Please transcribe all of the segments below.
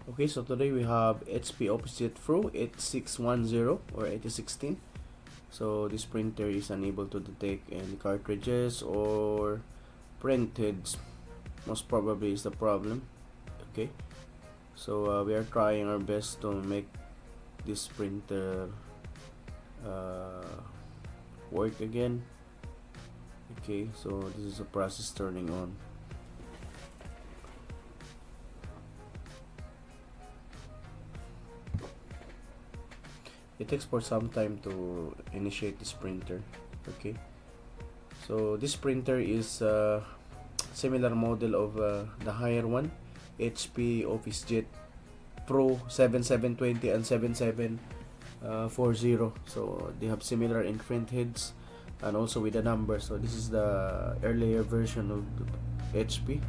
Okay, so today we have HP OfficeJet Pro 8610 or 8016. So this printer is unable to detect any cartridges or printheads. Most probably is the problem. Okay, so we are trying our best to make this printer work again. Okay, so this is the process turning on. It takes for some time to initiate this printer. Okay, so this printer is similar model of the higher one, HP OfficeJet Pro 7720 and 7740. So they have similar in print heads and also with the number. So this is the earlier version of the HP.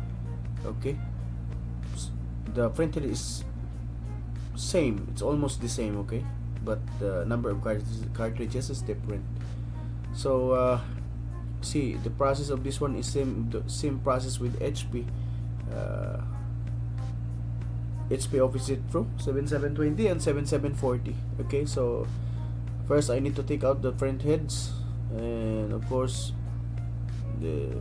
Okay, the printer is same, it's almost the same. Okay, but the number of cartridges is different. So see, the process of this one is the same process with HP HP OfficeJet Pro 7720 and 7740. Okay, so first I need to take out the print heads and of course the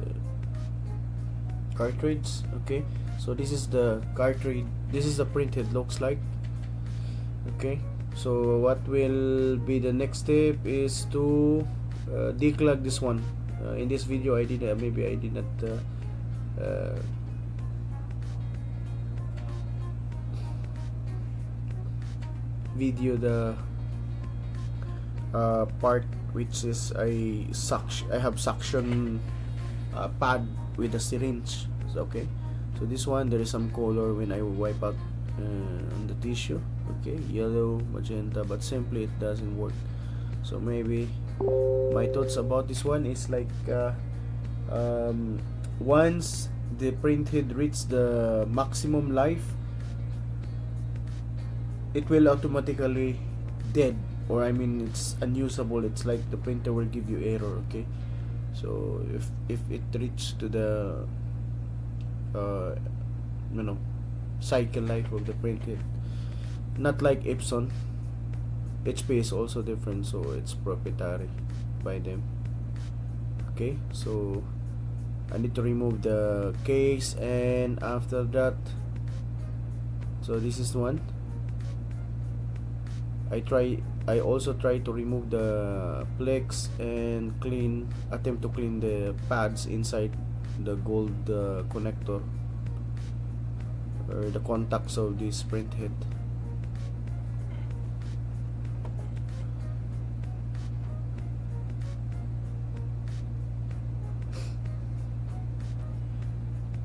cartridge. Okay, so this is the cartridge, this is the print head looks like. Okay, so what will be the next step is to declog this one. In this video I did maybe I did not video the part which is I have suction pad with a syringe. So, okay, so this one there is some color when I wipe out on the tissue. Okay, yellow, magenta, but simply it doesn't work. So maybe my thoughts about this one is like once the printhead reaches the maximum life, it will automatically dead, or I mean it's unusable. It's like the printer will give you error. Okay, so if it reaches to the cycle life of the printhead, not like Epson. HP is also different, so it's proprietary by them. Okay, so I need to remove the case, and after that, so this is one. I also try to remove the plex and attempt to clean the pads inside the gold connector or the contacts of this printhead.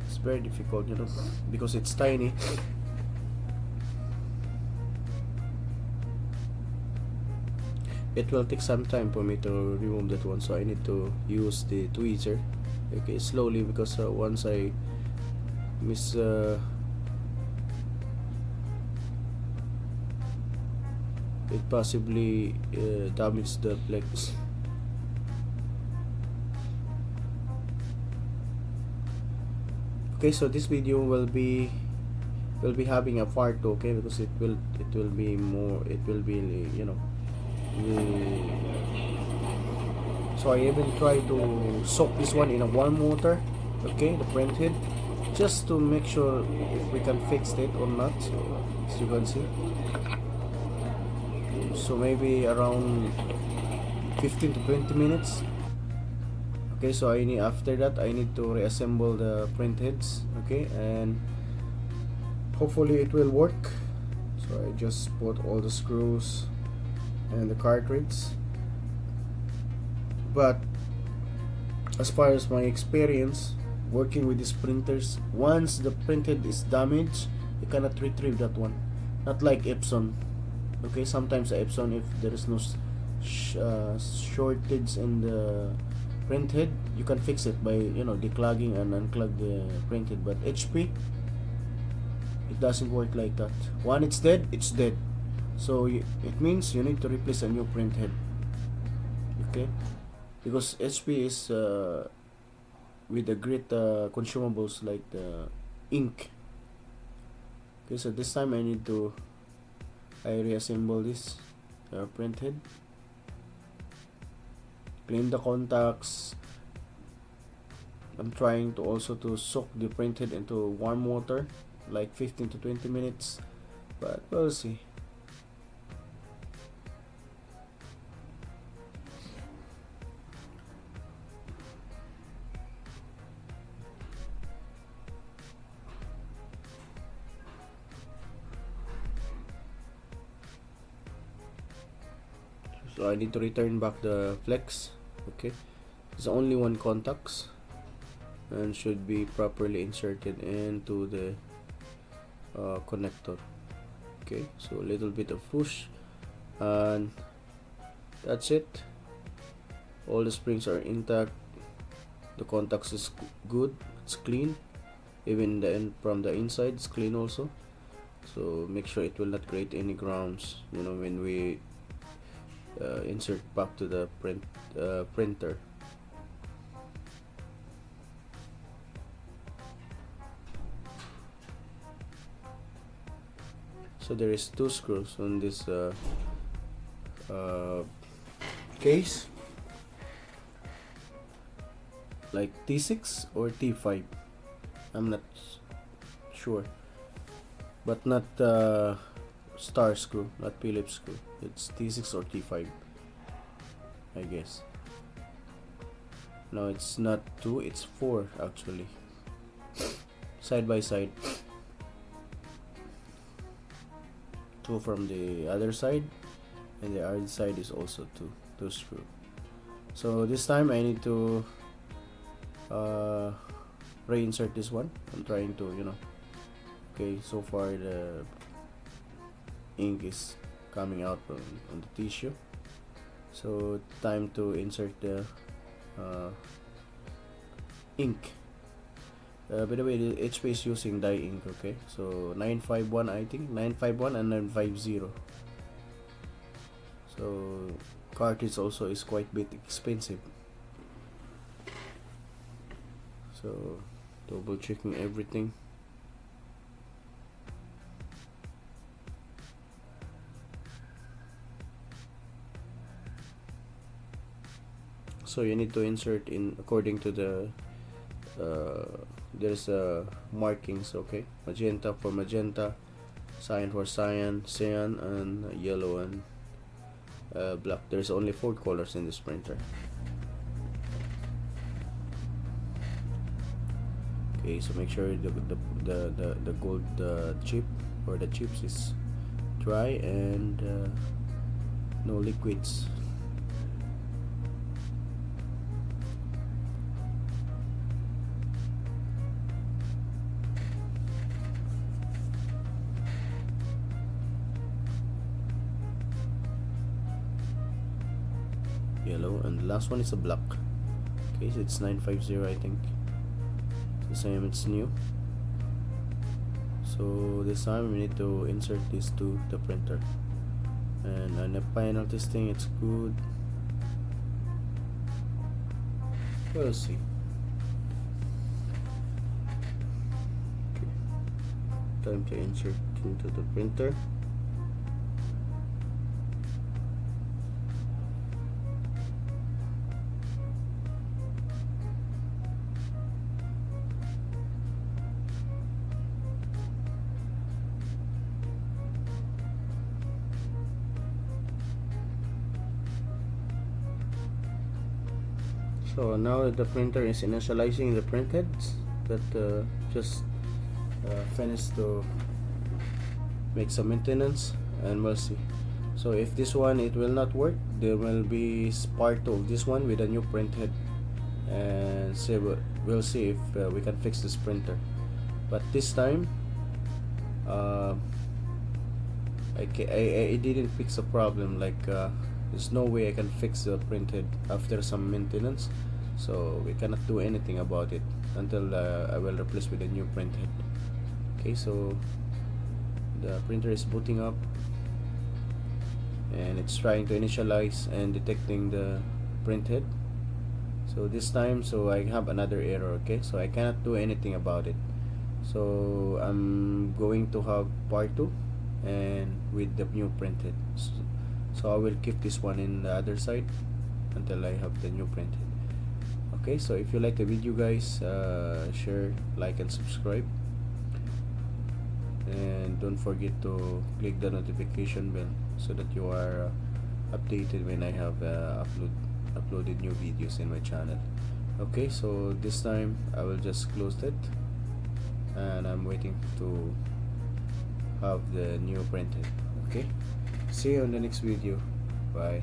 It's very difficult, because it's tiny. It will take some time for me to remove that one, so I need to use the tweezer. Okay, slowly, because once I miss it possibly damage the plex. Okay, so this video will be having a part 2. Okay, because it will be more, it will be so I even try to soak this one in a warm water. Okay, the printhead, just to make sure if we can fix it or not. So as you can see, so maybe around 15 to 20 minutes. Okay, so after that I need to reassemble the printheads. Okay, and hopefully it will work. So I just put all the screws and the cartridge. But as far as my experience working with these printers, once the printhead is damaged, you cannot retrieve that one. Not like Epson. Okay, sometimes Epson, if there is no shortage in the printhead, you can fix it by declogging and unclog the printhead. But HP, it doesn't work like that. Once it's dead, it's dead. So it means you need to replace a new printhead. Okay, because HP is with the great consumables like the ink. Okay, so this time I reassemble this printhead, clean the contacts. I'm trying to also to soak the printhead into warm water like 15 to 20 minutes, but we'll see. So I need to return back the flex. Okay, there's only one contacts and should be properly inserted into the connector. Okay, so a little bit of push and that's it. All the springs are intact, the contacts is good, it's clean, even the end from the inside is clean also. So make sure it will not create any grounds, you know, when we insert back to the printer. So there is 2 screws on this case, like T6 or T5, I'm not sure, but not star screw, not Phillips screw. It's T6 or T5, I guess. No, it's not 2, it's 4 actually, side by side. 2 from the other side, and the other side is also 2 screw. So this time I need to reinsert this one. I'm trying to, you know, okay, so far the ink is coming out on the tissue, so time to insert the ink. By the way, the HP is using dye ink. Okay, so 951, I think 951 and 950. So cartridge also is quite bit expensive, so double checking everything. So you need to insert in according to the there's markings. Okay, magenta for magenta, cyan for cyan, and yellow and black. There's only 4 colors in this printer. Okay, so make sure the gold chip or the chips is dry and no liquids. Yellow, and the last one is a black. Okay, so it's 950, I think. The same, it's new. So this time we need to insert this to the printer, and on the final testing it's good. We'll see. Okay. Time to insert into the printer. So now the printer is initializing the printheads that just finished to make some maintenance, and we'll see. So if this one it will not work, there will be part 2 of this one with a new printhead, and we'll see if we can fix this printer. But this time I didn't fix a problem, like there's no way I can fix the printhead after some maintenance, so we cannot do anything about it until I will replace with a new printhead. Okay, so the printer is booting up and it's trying to initialize and detecting the printhead. So this time, so I have another error. Okay, so I cannot do anything about it. So I'm going to have part 2 and with the new printed. So I will keep this one in the other side until I have the new printed. Okay, so if you like the video guys, share, like and subscribe, and don't forget to click the notification bell so that you are updated when I have uploaded new videos in my channel. Okay, so this time I will just close it and I'm waiting to have the new printed. Okay, see you on the next video. Bye.